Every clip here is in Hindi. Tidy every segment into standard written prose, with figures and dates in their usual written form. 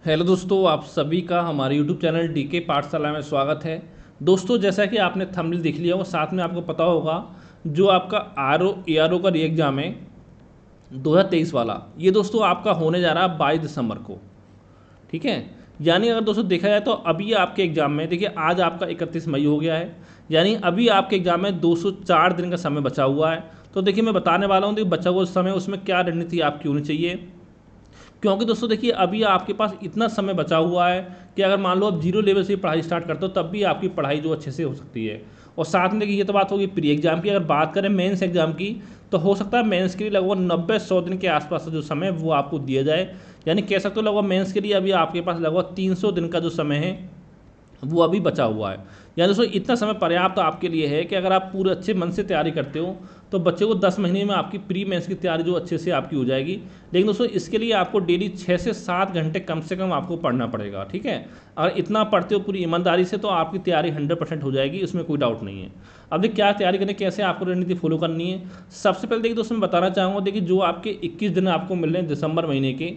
हेलो दोस्तों, आप सभी का हमारे यूट्यूब चैनल डीके पाठशाला में स्वागत है। दोस्तों, जैसा कि आपने थंबनेल देख लिया हो, साथ में आपको पता होगा जो आपका ARO का री एग्ज़ाम है 2023 वाला, ये दोस्तों आपका होने जा रहा है 22 दिसंबर को। ठीक है। यानी अगर दोस्तों देखा जाए तो अभी आपके एग्ज़ाम में देखिए, आज आपका 31 मई हो गया है। यानी अभी आपके एग्ज़ाम में 204 दिन का समय बचा हुआ है। तो देखिए, मैं बताने वाला हूँ देखिए, बचा हुआ समय उसमें क्या रणनीति आपकी होनी चाहिए। क्योंकि दोस्तों देखिए, अभी आपके पास इतना समय बचा हुआ है कि अगर मान लो आप जीरो लेवल से पढ़ाई स्टार्ट करते हो तब भी आपकी पढ़ाई जो अच्छे से हो सकती है। और साथ में देखिए, ये तो बात होगी प्री एग्जाम की। अगर बात करें मेंस एग्जाम की, तो हो सकता है मेंस के लिए लगभग 90-100 दिन के आसपास का जो समय है वो आपको दिया जाए। यानी कह सकते हो लगभग मेंस के लिए अभी आपके पास लगभग 300 दिन का जो समय है वो अभी बचा हुआ है। यानी दोस्तों इतना समय पर्याप्त आपके लिए है कि अगर आप पूरे अच्छे मन से तैयारी करते हो तो बच्चे को 10 महीने में आपकी प्री मेंस की तैयारी जो अच्छे से आपकी हो जाएगी। लेकिन दोस्तों इसके लिए आपको डेली 6 से 7 घंटे कम से कम आपको पढ़ना पड़ेगा। ठीक है। अगर इतना पढ़ते हो पूरी ईमानदारी से तो आपकी तैयारी 100% हो जाएगी, इसमें कोई डाउट नहीं है। अब देखिए, क्या तैयारी करनी, कैसे आपको रणनीति फॉलो करनी है। सबसे पहले देखिए दोस्तों, मैं बताना चाहूँगा, देखिए जो आपके 21 दिन आपको मिल रहे हैं दिसंबर महीने के,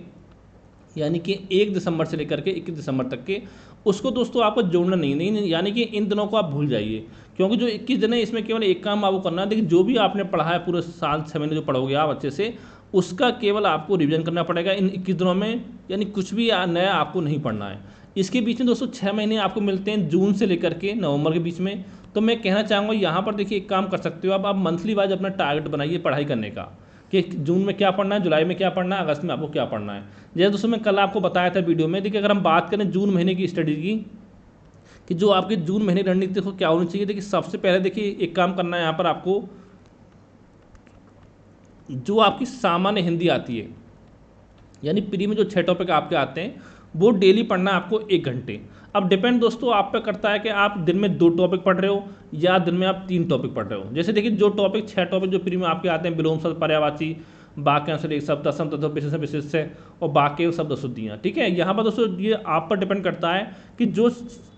यानी कि 1 दिसंबर से लेकर के 21 दिसंबर तक के, उसको दोस्तों आपको जोड़ना नहीं, यानी कि इन दिनों को आप भूल जाइए। क्योंकि जो 21 दिन है इसमें केवल एक काम आपको करना है। देखिए, जो भी आपने पढ़ा है पूरे साल 6 महीने जो पढ़ोगे आप अच्छे से, उसका केवल आपको रिवीजन करना पड़ेगा इन 21 दिनों में। यानी कुछ भी नया आपको नहीं पढ़ना है। इसके बीच में दोस्तों 6 महीने आपको मिलते हैं जून से लेकर के नवंबर के बीच में। तो मैं कहना चाहूँगा यहाँ पर देखिए, एक काम कर सकते हो आप मंथली वाइज अपना टारगेट बनाइए पढ़ाई करने का, कि जून में क्या पढ़ना है, जुलाई में क्या पढ़ना है, अगस्त में आपको क्या पढ़ना है। जैसे दोस्तों मैं कल आपको बताया था वीडियो में, देखिए अगर हम बात करें जून महीने की स्टडी की, कि जो आपके जून महीने रणनीति देखो क्या होनी चाहिए। देखिए सबसे पहले देखिए, एक काम करना है यहाँ पर आपको, जो आपकी सामान्य हिंदी आती है, यानी प्री में जो 6 टॉपिक आपके आते हैं वो डेली पढ़ना है आपको 1 घंटे। अब डिपेंड दोस्तों आप पे करता है कि आप दिन में 2 टॉपिक पढ़ रहे हो या दिन में आप 3 टॉपिक पढ़ रहे हो। जैसे देखिए, जो टॉपिक 6 टॉपिक जो प्री में आपके आते हैं, विलोम शब्द, पर्यायवाची, वाक्यांश, एक शब्द, असम तत्व, विशेषण, विशेष्य और वाक्य शब्द शुद्धियाँ। ठीक है। यहाँ पर दोस्तों ये आप पर डिपेंड करता है कि जो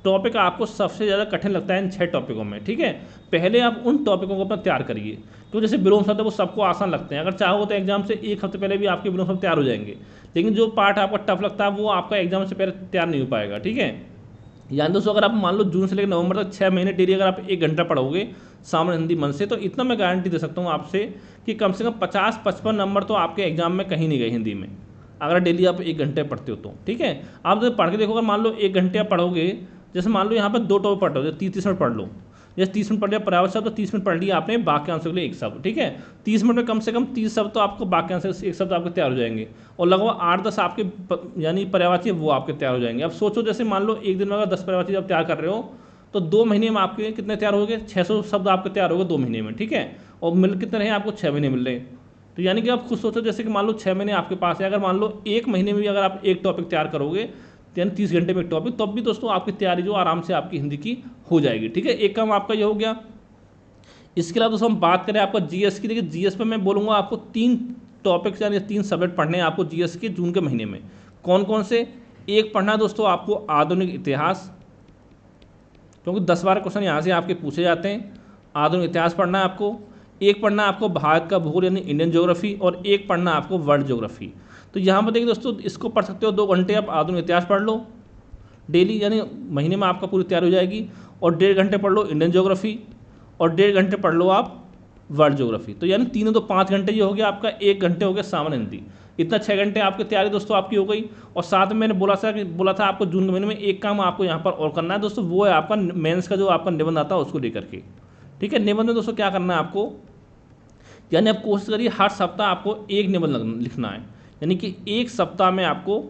टॉपिक आपको सबसे ज़्यादा कठिन लगता है इन 6 टॉपिकों में। ठीक है। पहले आप उन टॉपिकों को अपना तैयार करिए। तो जैसे विलोम शब्द है वो सबको आसान लगते हैं, अगर चाहो तो एग्जाम से 1 हफ्ते पहले भी आपके विलोम शब्द तैयार हो जाएंगे। लेकिन जो पार्ट आपका टफ लगता है वो आपका एग्जाम से पहले तैयार नहीं हो पाएगा। ठीक है। यानी दोस्तों अगर आप मान लो जून से लेकर नवंबर तक 6 महीने डेली अगर आप 1 घंटा पढ़ोगे सामान्य हिंदी मन से, तो इतना मैं गारंटी दे सकता हूँ आपसे कि कम से कम 50-55 नंबर तो आपके एग्जाम में कहीं नहीं गए हिंदी में, अगर डेली आप 1 घंटे पढ़ते हो तो। ठीक है। आप जब पढ़ के देखो, अगर मान लो 1 घंटे आप पढ़ोगे, जैसे मान लो यहाँ पर 2 टॉपिक पढ़ रहे हो, 30 मिनट पढ़ लो। जैसे 30 मिनट पढ़ लिया पर्यावरण शब्द, तो 30 मिनट पढ़ लिया आपने वाक्यांश के लिए 1 शब्द। ठीक है। 30 मिनट में कम से कम 30 शब्द तो आपको वाक्यांश से 1 शब्द आपके तैयार हो जाएंगे। और लगभग 8-10 आपके यानी पर्यायवाची वो आपके तैयार हो जाएंगे। अब सोचो, जैसे मान लो एक दिन में अगर 10 पर्यायवाची आप तैयार कर रहे हो तो 2 महीने में आपके कितने तैयार हो गए, 600 शब्द आपके तैयार हो गए 2 महीने में। ठीक है। और मिल कितने रहे आपको, 6 महीने मिल रहे हैं। तो यानी कि आप खुद सोचो, जैसे कि मान लो 6 महीने आपके पास है, अगर मान लो 1 महीने में भी अगर आप एक टॉपिक तैयार करोगे, यानी 30 घंटे में एक टॉपिक, तब भी दोस्तों आपकी तैयारी जो आराम से आपकी हिंदी की हो जाएगी। ठीक है। एक काम आपका ये हो गया। इसके अलावा दोस्तों हम बात करें आपका जीएस की, देखिए जीएस पे मैं बोलूँगा आपको 3 टॉपिक्स यानी 3 सब्जेक्ट पढ़ने हैं आपको जीएस के जून के महीने में। कौन कौन से? एक पढ़ना है दोस्तों आपको आधुनिक इतिहास, क्योंकि 10-12 क्वेश्चन यहाँ से आपके पूछे जाते हैं। आधुनिक इतिहास पढ़ना है आपको। एक पढ़ना है आपको भारत का भूगोल यानी इंडियन ज्योग्राफी, और एक पढ़ना है आपको वर्ल्ड ज्योग्राफी। तो यहाँ पर देखिए दोस्तों, इसको पढ़ सकते हो 2 घंटे आप आधुनिक इतिहास पढ़ लो डेली, यानी महीने में आपका पूरी तैयारी हो जाएगी। और 1.5 घंटे पढ़ लो इंडियन ज्योग्राफी, और 1.5 घंटे पढ़ लो आप वर्ल्ड ज्योग्राफी। तो यानी तीनों तो 5 घंटे ये हो गया आपका, 1 घंटे हो गया सामान्य हिंदी। इतना 6 घंटे आपकी तैयारी दोस्तों आपकी हो गई। और साथ में मैंने बोला था आपको जून के महीने में एक काम आपको यहाँ पर और करना है दोस्तों, वो है आपका मेंस का जो आपका निबंध आता है उसको लेकर के। ठीक है। निबंध में दोस्तों क्या करना है आपको, यानी आप कोशिश करिए हर सप्ताह आपको एक निबंध लिखना है। यानी कि एक सप्ताह में आपको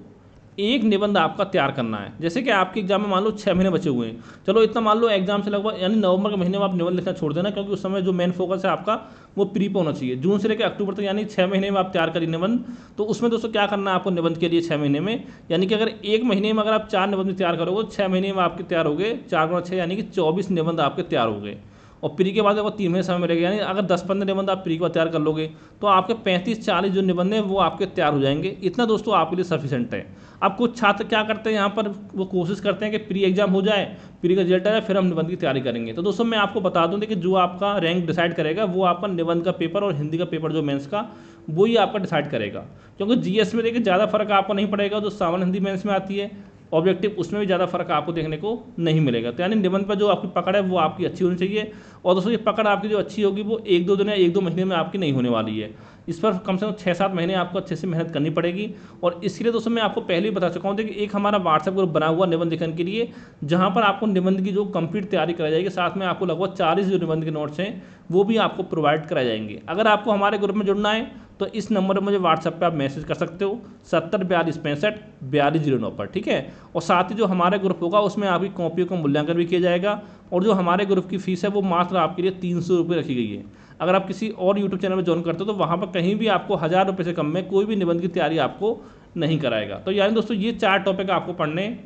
एक निबंध आपका तैयार करना है। जैसे कि आपके एग्जाम में मान लो 6 महीने बचे हुए हैं, चलो इतना मान लो एग्जाम से लगभग यानी नवंबर के महीने में आप निबंध लिखना छोड़ देना, क्योंकि उस समय जो मेन फोकस है आपका वो प्री पे होना चाहिए। जून से लेकर अक्टूबर तक यानी 6 महीने में आप तैयार करिए निबंध। तो उसमें दोस्तों क्या करना है आपको निबंध के लिए 6 महीने में, यानी कि अगर 1 महीने में अगर आप 4 निबंध तैयार करोगे, 6 महीने में आपके तैयार हो गए 4×6 यानी कि 24 निबंध आपके तैयार हो गए। और प्री के बाद आपको 3 महीने समय मिलेगा, यानी अगर 10-15 निबंध आप प्री के बाद तैयार कर लोगे तो आपके 35-40 जो निबंध हैं वो आपके तैयार हो जाएंगे। इतना दोस्तों आपके लिए सफिशेंट है। अब कुछ छात्र क्या करते हैं यहाँ पर, वो कोशिश करते हैं कि प्री एग्जाम हो जाए, प्री का रिजल्ट आ जाए, फिर हम निबंध की तैयारी करेंगे। तो दोस्तों मैं आपको बता दूं कि जो आपका रैंक डिसाइड करेगा वो आपका निबंध का पेपर और हिंदी का पेपर जो मेंस का, वो ही आपका डिसाइड करेगा। क्योंकि जीएस में देखिए ज़्यादा फर्क आपको नहीं पड़ेगा, जो सामान्य हिंदी मेंस में आती है ऑब्जेक्टिव, उसमें भी ज़्यादा फर्क आपको देखने को नहीं मिलेगा। तो यानी निबंध पर जो आपकी पकड़ है वो आपकी अच्छी होनी चाहिए। और दोस्तों ये पकड़ आपकी जो अच्छी होगी वो 1-2 दिन या 1-2 महीने में आपकी नहीं होने वाली है, इस पर कम से कम 6-7 महीने आपको अच्छे से मेहनत करनी पड़ेगी। और इसके लिए दोस्तों मैं आपको पहले ही बता चुका हूँ, देखिए एक हमारा व्हाट्सएप ग्रुप बना हुआ निबंध लेखन के लिए, जहाँ पर आपको निबंध की जो कंप्लीट तैयारी कराई जाएगी, साथ में आपको लगभग 40 जो निबंध के नोट्स हैं वो भी आपको प्रोवाइड कराए जाएंगे। अगर आपको हमारे ग्रुप में जुड़ना है तो इस नंबर पर मुझे व्हाट्सएप पे आप मैसेज कर सकते हो 7042654209 पर, ठीक है। और साथ ही जो हमारे ग्रुप होगा उसमें आपकी कॉपियों का मूल्यांकन भी किया जाएगा। और जो हमारे ग्रुप की फीस है वो मात्र आपके लिए 300 रुपये रखी गई है। अगर आप किसी और यूट्यूब चैनल में ज्वाइन करते हो तो वहाँ पर कहीं भी आपको 1000 रुपये से कम में कोई भी निबंध की तैयारी आपको नहीं कराएगा। तो यानी दोस्तों ये 4 टॉपिक आपको पढ़ने।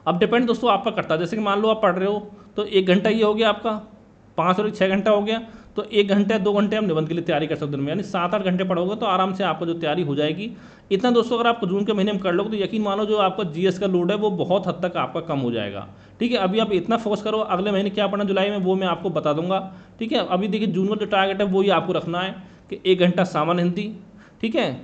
अब डिपेंड दोस्तों आप पर करता है, जैसे कि मान लो आप पढ़ रहे हो तो 1 घंटा ये हो गया आपका, 5 और 6 घंटा हो गया, तो 1 घंटे 2 घंटे हम निबंध के लिए तैयारी कर सकते हैं, यानी 7-8 घंटे पढ़ोगे तो आराम से आपको जो तैयारी हो जाएगी। इतना दोस्तों अगर आप जून के महीने में कर लोगे तो यकीन मानो जो आपका जीएस का लोड है वो बहुत हद तक आपका कम हो जाएगा, ठीक है। अभी आप इतना फोकस करो, अगले महीने क्या पढ़ना जुलाई में वो मैं आपको बता दूंगा, ठीक है। अभी देखिए जून का जो टारगेट है वही आपको रखना है कि 1 घंटा सामान्य हिंदी, ठीक है,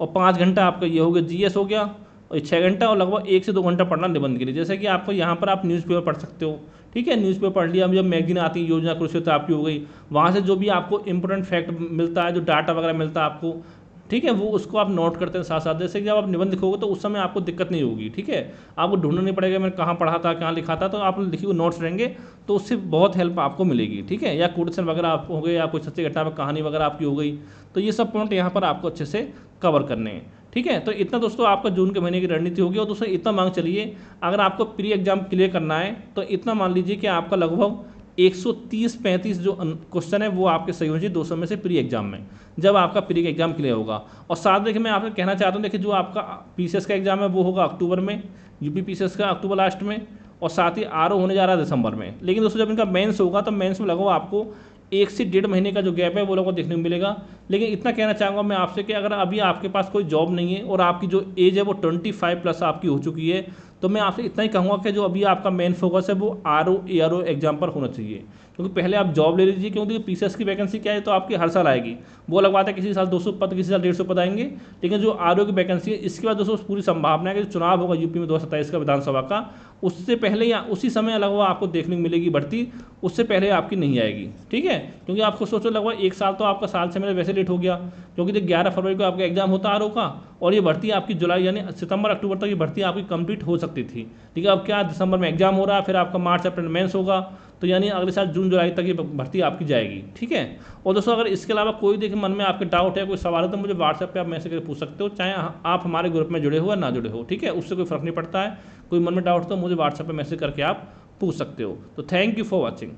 और 5 घंटा आपका ये हो गया जीएस हो गया, और 6 घंटा और लगभग 1 से 2 घंटा पढ़ना निबंध के लिए। जैसे कि आपको यहाँ पर आप न्यूज़पेपर पढ़ सकते हो, ठीक है, न्यूज़पेपर पढ़ लिया, जब मैगजीन आती है योजना कृषि आपकी हो गई, वहाँ से जो भी आपको इंपॉर्टेंट फैक्ट मिलता है, जो डाटा वगैरह मिलता है आपको, ठीक है, वो उसको आप नोट करते हैं साथ साथ। जैसे कि जब आप निबंध लिखोगे तो उस समय आपको दिक्कत नहीं होगी, ठीक है, आपको ढूंढना नहीं पड़ेगा मैंने कहाँ पढ़ा था कहाँ लिखा था, तो आप लिखे हुए नोट्स रहेंगे तो उससे बहुत हेल्प आपको मिलेगी, ठीक है। या कोटेशन वगैरह आप हो गए या कोई सच्ची घटना पर कहानी वगैरह आपकी हो गई, तो ये सब पॉइंट यहाँ पर आपको अच्छे से कवर करने हैं, ठीक है। तो इतना दोस्तों आपका जून के महीने की रणनीति होगी। और दोस्तों इतना मांग चलिए, अगर आपको प्री एग्जाम क्लियर करना है तो इतना मान लीजिए कि आपका लगभग 130-35 जो क्वेश्चन है वो आपके सही होने चाहिए 200 में से प्री एग्जाम में, जब आपका प्री एग्जाम क्लियर होगा। और साथ देखिए मैं आपको कहना चाहता हूँ, देखिए जो आपका पीसीएस का एग्जाम है वो होगा अक्टूबर में, यूपी पीसीएस का अक्टूबर लास्ट में, और साथ ही आरओ होने जा रहा है दिसंबर में। लेकिन दोस्तों जब इनका मेंस होगा तो मेंस में लगभग आपको 1 से 1.5 महीने का जो गैप है वो लोगों को देखने को मिलेगा। लेकिन इतना कहना चाहूँगा मैं आपसे कि अगर अभी आपके पास कोई जॉब नहीं है और आपकी जो एज है वो 25+ आपकी हो चुकी है, तो मैं आपसे इतना ही कहूँगा कि जो अभी आपका मेन फोकस है वो आरओ एआरओ एग्जाम पर होना चाहिए। क्योंकि पहले आप जॉब ले लीजिए, क्योंकि पीसीएस की वैकेंसी क्या है तो आपकी हर साल आएगी, वो अलग बात है, किसी साल 200 पद किसी साल 150 पद आएंगे। लेकिन जो आरओ की वैकेंसी है इसके बाद दोस्तों पूरी संभावना है कि जो चुनाव होगा यूपी में 2027 का विधानसभा का, उससे पहले या उसी समय लगभग आपको देखने को मिलेगी भर्ती, उससे पहले आपकी नहीं आएगी, ठीक है। क्योंकि आपको सोचो लगभग 1 साल तो आपका साल से मेरे वैसे लेट हो गया, क्योंकि 11 फरवरी को आपका एग्जाम होता आरओ का, और ये भर्ती आपकी जुलाई यानी सितंबर अक्टूबर तक ये भर्ती आपकी कंप्लीट हो सकती थी, ठीक है। अब क्या दिसंबर में एग्जाम हो रहा है, फिर आपका मार्च अप्रैल मेंस होगा, तो यानी अगले साल जून जुलाई तक ये भर्ती आपकी जाएगी, ठीक है। और दोस्तों अगर इसके अलावा कोई देखिए मन में आपके डाउट है, कोई सवाल है, तो मुझे व्हाट्सएप पे आप मैसेज करके पूछ सकते हो, चाहे आप हमारे ग्रुप में जुड़े हो या ना जुड़े हो, ठीक है, उससे कोई फर्क नहीं पड़ता है। कोई मन में डाउट तो मुझे व्हाट्सएप पे मैसेज करके आप पूछ सकते हो। तो थैंक यू फॉर वॉचिंग।